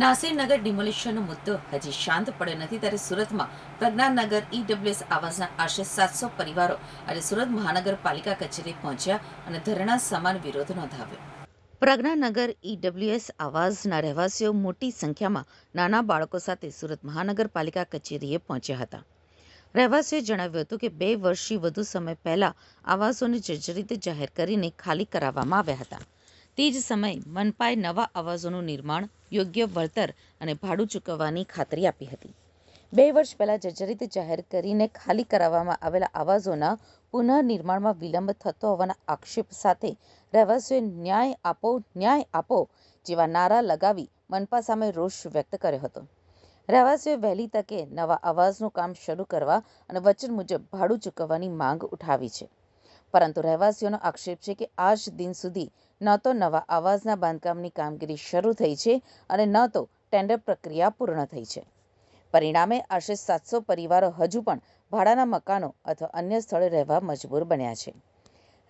નાસિરનગર ડિમોલિશનનો મુદ્દો હજી શાંત પડ્યો નથી ત્યારે સુરતમાં પ્રજ્ઞાનગર ઈડબ્લ્યુએસ આવાસના આશરે 700 પરિવારો આજે સુરત મહાનગરપાલિકા કચેરી પહોંચ્યા અને ધરણા સમાન વિરોધ નોંધાવ્યો. પ્રજ્ઞાનગર ઈડબ્લ્યુએસ આવાસના રહેવાસીઓ મોટી સંખ્યામાં નાના બાળકો સાથે સુરત મહાનગરપાલિકા કચેરીએ પહોંચ્યા હતા. રહેવાસીઓએ જણાવ્યું હતું કે 2 વર્ષથી વધુ સમય પહેલા આવાસોને જર્જરિત જાહેર કરીને ખાલી કરાવવામાં આવ્યા હતા. તે જ સમયે મનપાએ નવા આવાસોનું નિર્માણ, યોગ્ય વળતર અને ભાડું ચૂકવવાની ખાતરી આપી હતી. 2 વર્ષ પહેલા જર્જરિત જાહેર કરીને ખાલી કરાવવામાં આવેલા આવાસોના પુનઃનિર્માણમાં વિલંબ થતો હોવાના આક્ષેપ સાથે રહેવાસીઓએ ન્યાય આપો જેવા નારા લગાવી મનપા સામે રોષ વ્યક્ત કર્યો હતો. રહેવાસીઓએ વહેલી તકે નવા આવાસનું કામ શરૂ કરવા અને વચન મુજબ ભાડું ચૂકવવાની માંગ ઉઠાવી છે. પરંતુ રહેવાસીઓનો આક્ષેપ છે કે આજ દિન સુધી ન તો નવા આવાસના બાંધકામની કામગીરી શરૂ થઈ છે અને ન તો ટેન્ડર પ્રક્રિયા પૂર્ણ થઈ છે. પરિણામે આશરે 700 પરિવારો હજુ પણ ભાડાના મકાનો અથવા અન્ય સ્થળે રહેવા મજબૂર બન્યા છે.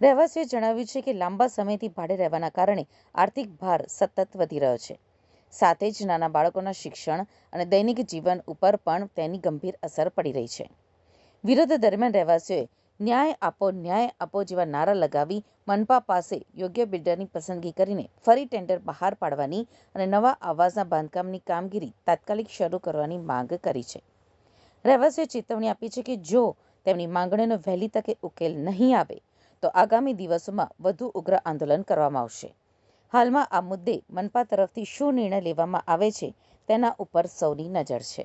રહેવાસીઓએ જણાવ્યું છે કે લાંબા સમયથી ભાડે રહેવાના કારણે આર્થિક ભાર સતત વધી રહ્યો છે. સાથે જ નાના બાળકોના શિક્ષણ અને દૈનિક જીવન ઉપર પણ તેની ગંભીર અસર પડી રહી છે. વિરોધ દરમિયાન રહેવાસીઓએ ન્યાય આપો જેવા નારા લગાવી મનપા પાસે યોગ્ય બિલ્ડરની પસંદગી કરીને ફરી ટેન્ડર બહાર પાડવાની અને નવા આવાસના બાંધકામની કામગીરી તાત્કાલિક શરૂ કરવાની માંગ કરી છે. રહેવાસીઓએ ચેતવણી આપી છે કે જો તેમની માંગણીનો વહેલી તકે ઉકેલ નહીં આવે તો આગામી દિવસોમાં વધુ ઉગ્ર આંદોલન કરવામાં આવશે. હાલમાં આ મુદ્દે મનપા તરફથી શું નિર્ણય લેવામાં આવે છે તેના ઉપર સૌની નજર છે.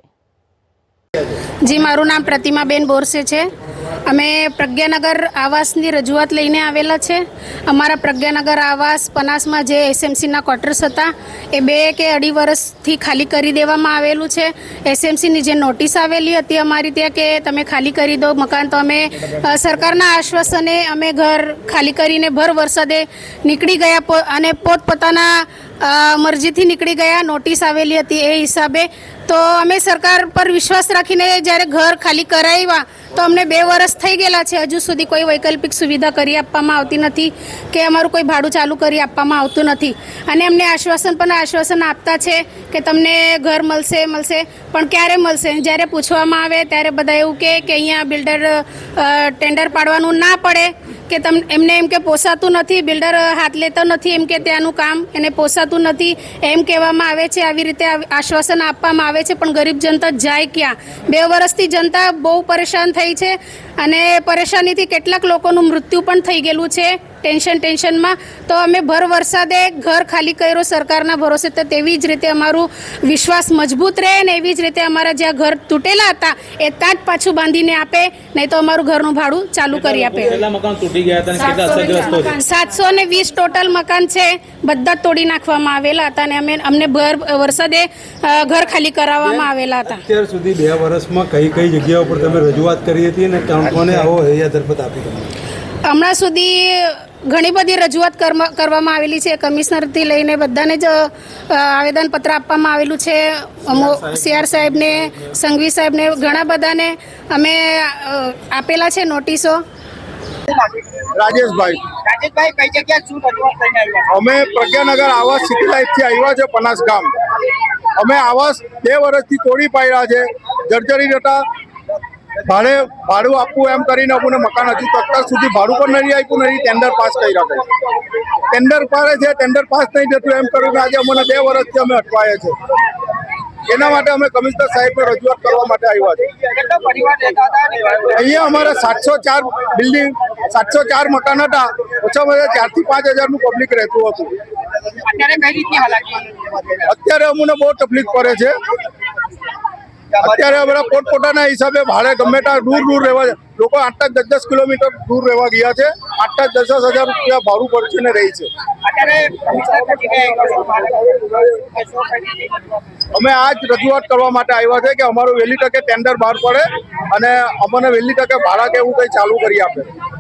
જી, મારું નામ પ્રતિમાબેન બોરસે છે. અમે પ્રજ્ઞાનગર આવાસની રજૂઆત લઈને આવેલા છે. અમારા પ્રજ્ઞાનગર આવાસ પનાસમાં જે એસએમસીના ક્વાર્ટર્સ હતા એ 2 કે 2.5 વર્ષથી ખાલી કરી દેવામાં આવેલું છે. એસએમસીની જે નોટિસ આવેલી હતી અમારી ત્યાં કે તમે ખાલી કરી દો મકાન, તો અમે સરકારના આશ્વાસને અમે ઘર ખાલી કરીને ભર વરસાદે નીકળી ગયા અને પોતપોતાના મરજીથી નીકળી ગયા. નોટિસ આવેલી હતી એ હિસાબે તો અમે સરકાર પર વિશ્વાસ રાખીને જ્યારે ઘર ખાલી કરાવ્યા તો અમને 2 વર્ષ થઈ ગયેલા છે. હજુ સુધી કોઈ વૈકલ્પિક સુવિધા કરી આપવામાં આવતી નથી કે અમારું કોઈ ભાડું ચાલુ કરી આપવામાં આવતું નથી. અને અમને આશ્વાસન આપતા છે કે તમને ઘર મળશે પણ ક્યારે મળશે? જ્યારે પૂછવામાં આવે ત્યારે બધા એવું કે અહીંયા બિલ્ડર ટેન્ડર પાડવાનું ના પડે કે એમને એમ કે પોસાતું નથી, બિલ્ડર હાથ લેતો નથી, એમ કે ત્યાંનું કામ એને પોસાતું નથી એમ કહેવામાં આવે છે. આવી રીતે આશ્વાસન આપવામાં આવે છે પણ ગરીબ જનતા જાય ક્યાં? 2 વર્ષથી જનતા બહુ પરેશાન થઈ છે અને પરેશાનીથી કેટલાક લોકોનું મૃત્યુ પણ થઈ ગયેલું છે ટેન્શનમાં. તો અમે ભર વરસાદે ઘર ખાલી કર્યો સરકારના ભરોસે, તો તેવી જ રીતે અમારું વિશ્વાસ મજબૂત રહે ને એવી જ રીતે અમારા જ્યાં ઘર તૂટેલા હતા એ ત્યાં જ પાછું બાંધીને આપે, નહીં તો અમારું ઘરનું ભાડું ચાલુ કરી આપે. 720 ટોટલ મકાન છે, બધા તોડી નાખવામાં આવેલા હતા અને અમને ભર વરસાદે ઘર ખાલી કરાવવામાં આવેલા હતા. અત્યાર સુધી 2 વર્ષમાં કઈ જગ્યાઓ પર તમે રજૂઆત કરી હતી અને કોને આવો હૈયા દરપત આપી તમે? હમણાં સુધી ઘણી બધી રજૂઆત કરવામાં આવેલી છે. કમિશનરથી લઈને બધાને જ આવેદનપત્ર આપવામાં આવેલું છે. CR સાહેબને, સંઘવી સાહેબને, ઘણા બધાને અમે આપેલા છે નોટિસો. રાજેશભાઈ, કઈ જગ્યા શું રજૂઆત લઈને આવ્યા? અમે પ્રજ્ઞાનગર આવાસ સિટી લાઈફથી આવ્યા છે પનાસ ગામ. અમે આવાસ 2 વર્ષથી તોડી પાડ્યા છે. જર્જરી હતા, ભાડું આપવું એમ કરીને અમને મકાન હજુ અત્યાર સુધી ભાડું પણ નહીં આપ્યું, નહીં ટેન્ડર પાસ કર્યા છે. ટેન્ડર પાડે છે, ટેન્ડર પાસ નહીં થતું એમ કરીને આજે અમને 2 વર્ષથી અમે અટવાયા છે. એના માટે અમે કમિશનર સાહેબને રજૂઆત કરવા માટે આવ્યા છે. અહીંયા અમારે 704 બિલ્ડિંગ 704 મકાન હતા. ઓછામાં ઓછા 4 થી 5 હજારનું પબ્લિક રહેતું હતું. અત્યારે અમને બહુ તકલીફ પડે છે. અત્યારે બધા પોતપોતાના હિસાબે ભાડે ગમે ત્યાં દૂર રહેવા છે. લોકો 8-10 કિલોમીટર દૂર રહેવા ગયા છે. 8-10 હજાર રૂપિયા ભાડું પડશે રહી છે. અમે આજ રજૂઆત કરવા માટે આવ્યા છે કે અમારું વહેલી તકે ટેન્ડર બહાર પડે અને અમને વહેલી તકે ભાડા કે એવું કંઈ ચાલુ કરી આપે.